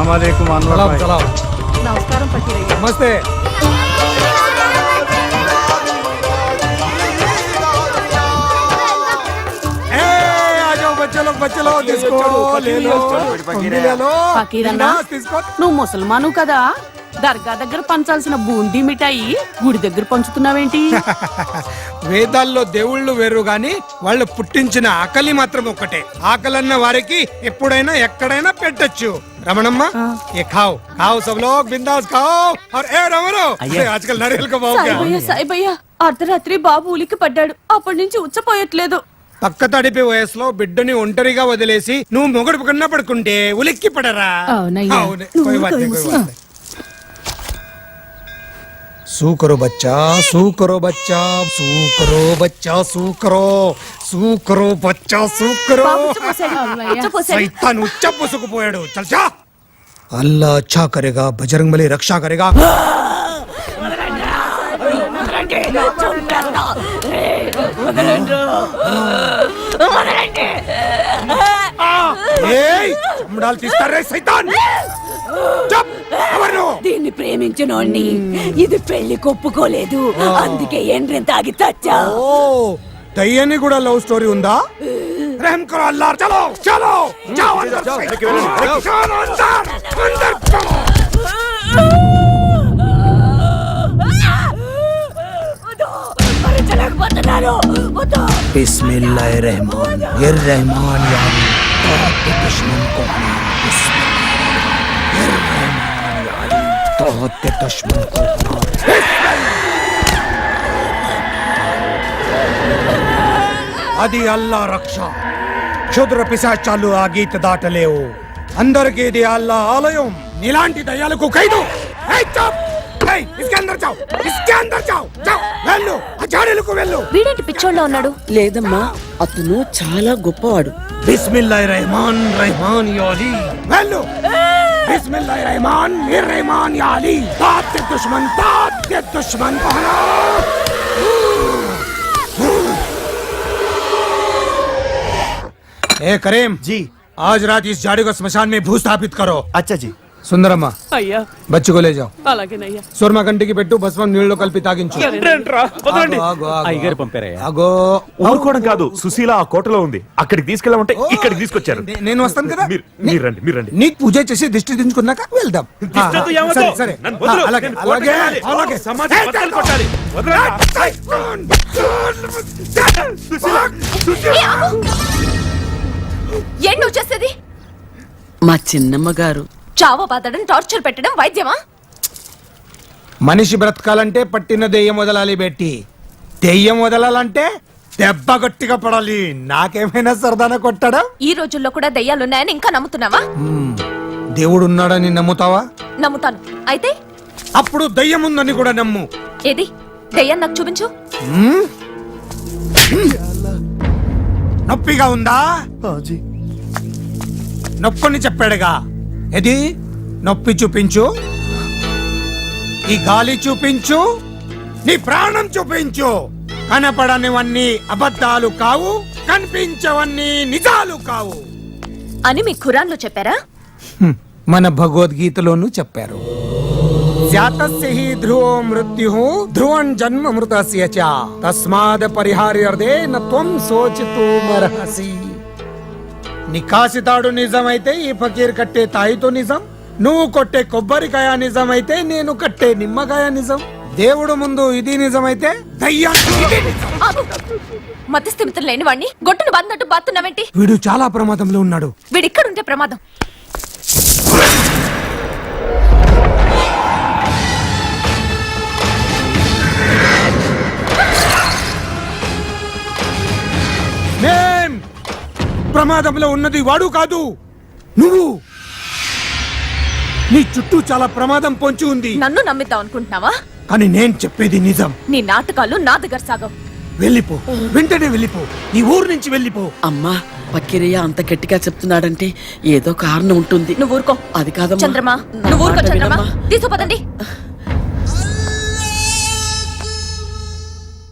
अस्सलामुअलैकुम अनवर भाई। नमस्कारम फकीरయ్య। नमस्ते। बच्चे लोग जिसको ले लो ఫకీరన్నా నువ్వు ముసల్మాను కదా, దర్గా దగ్గర పంచాల్సిన బూందీ మిఠాయి గుడి దగ్గర పంచుతున్నావేంటి? వేదాల్లో దేవుళ్ళు వేరు గాని వాళ్ళు పుట్టించిన ఆకలి మాత్రం ఒక్కటే. ఆకలన్న వారికి ఎప్పుడైనా ఎక్కడైనా పెట్టొచ్చు. రమణమ్మ ये खाओ खाओ सब लोग बिंदास खाओ। और ए रमणो आजकल नारियल का भाव क्या है? సాయిబయ్య అర్ధరాత్రి బాబు ఉలికి పడ్డాడు, అప్పటి నుంచి ఉచ్చపోయట్లేదు. పక్క తడిపే వయసులో బిడ్డని ఒంటరిగా వదిలేసి నువ్వు మొగడు కన్నా పడుకుంటే ఉలిక్కి పడరా? सू करो बच्चा, सू करो बच्चा, सू करो बच्चा, सू करो, सू करो बच्चा, सू करो। शैतान उच्चा पुसुकुपोयाडु। चल जा। अल्लाह अच्छा करेगा, बजरंगबली रक्षा करेगा। దీన్ని ప్రేమించినోడ్ని ఇది పెళ్లి కొప్పుకోలేదు, అందుకే ఎండ్రెం తాగి చచ్చా. దయ్యాన్ని కూడా లవ్ స్టోరీ ఉందా? रहम करो अल्लाह। चलो चलो जाओ अंदर बिस्मिल्लाहिर्रहमान ये रहमान या दुश्मन को दुश्मन को అది అల్లా రక్ష. క్షుద్ర పిశాచాలు ఆ గీత దాటలేవు. అందరికీ ఇది అల్లా ఆలయం. నీలాంటి దయ్యాలకు ఖైదు. इसके अंदर जाओ, इसके अंदर जाओ, जाओ, వెళ్ళు, ఆ జాడీలకు వెళ్ళు. వీడేంటి పిచ్చోళ్ళ ఉన్నాడు? లేదమ్మా, అతను చాలా గొప్పవాడు. బిస్మిల్లాహిర్ రహమాన్ రహమాన్ యా అలీ. వెళ్ళు. బిస్మిల్లాహిర్ రహమాన్ రహమాన్ యా అలీ. తాత్ దుష్మన్ को हराओ. ए करीम जी, आज रात इस झाड़ी को स्मशान में भू स्थापित करो. अच्छा जी. సుందరమ్మ అయ్యా బచ్చి को ले जाओ. అలాగేనయ్యా. సూర్మ గంటికి పెట్టు, భస్మం నీళ్ళలో కలిపి తాగించు. అయ్యగారు పంపారయ్యా. ఆగో. ఊరుకోవడం కాదు, సుశీల ఆ కోటలో ఉంది, అక్కడికి తీసుకెళ్ళమంటే ఇక్కడికి తీసుకొచ్చారు. నేను వస్తాను కదా. మీరు రండి. నీకు పూజ చేసి దిష్టి దించుకున్నాక వెళ్దాం. సరే సరే అలాగే అలాగే అలాగే. ఏం నువ్వు చేసేది? మా చిన్నమ్మ గారు చావ బాదడం, టార్చర్ పెట్టడం వైద్యమా? మనిషి బ్రతకాలంటే పట్టిన దెయ్యం వదలాలి బెట్టి. దెయ్యం వదలాలంటే దెబ్బ గట్టిగా పడాలి. నాకేమైనా సరదాన కొట్టాడా? ఈ రోజుల్లో కూడా దెయ్యాలున్నాయని ఇంకా నమ్ముతున్నావా? దేవుడు ఉన్నాడని నమ్ముతావా? నమ్ముతాను. అయితే అప్పుడు దెయ్యం ఉందని కూడా నమ్ము. ఏది దెయ్యం నాకు చూపించు. నొప్పిగా ఉందా? నొప్పుని చెప్పాడుగా. ఇది నొప్పి చూపించు, ఈ గాలి చూపించు, నీ ప్రాణం చూపించు. కనపడనివన్నీ అబద్ధాలు కావు, కనిపించవన్నీ నిజాలు కావు అని మీ ఖురాన్లో చెప్పారా? మన భగవద్గీతలోనూ చెప్పారు. జాతస్య హి ధ్రువో మృత్యుః ధ్రువం జన్మ మృతస్య చ తస్మాద్ పరిహార్యర్థే న త్వం శోచితుమర్హసి. నీ కాసితాడు నిజమైతే ఈ ఫకీర్ కట్టే తాయితో నిజం, నువ్వు కొట్టే కొబ్బరికాయ నిజమైతే నేను కట్టే నిమ్మకాయ నిజం. దేవుడు ముందు ఇది నిజమైతే దయ్యానికి మతిస్థిమితం లేని వాడిని గొట్టును బాన్నట్టు బాతున్నావేంటి? వీడు చాలా ప్రమాదంలో ఉన్నాడు. వీడిక్కడుంటే ప్రమాదం. ప్రమాదంలో ఉన్నది వాడు కాదు, నువ్వు. నీ చుట్టూ చాలా ప్రమాదం పొంచి ఉంది. నన్ను నమ్మిద్దాం అనుకుంటున్నావా? కానీ నేను చెప్పేది నిజం. నీ నాటకాలు నా దగ్గర సాగవు. వెళ్ళిపో, వెంటనే వెళ్ళిపో, ఈ ఊరు నుంచి వెళ్ళిపో. అమ్మా, పక్కిరయ్య అంత గట్టిగా చెప్తున్నాడంటే ఏదో కారణం ఉంటుంది. నువ్వు ఊరుకో. అది కాదమ్మా. చంద్రమా, నువ్వు ఊరుకో. చంద్రమా, తీసుకుపదండి.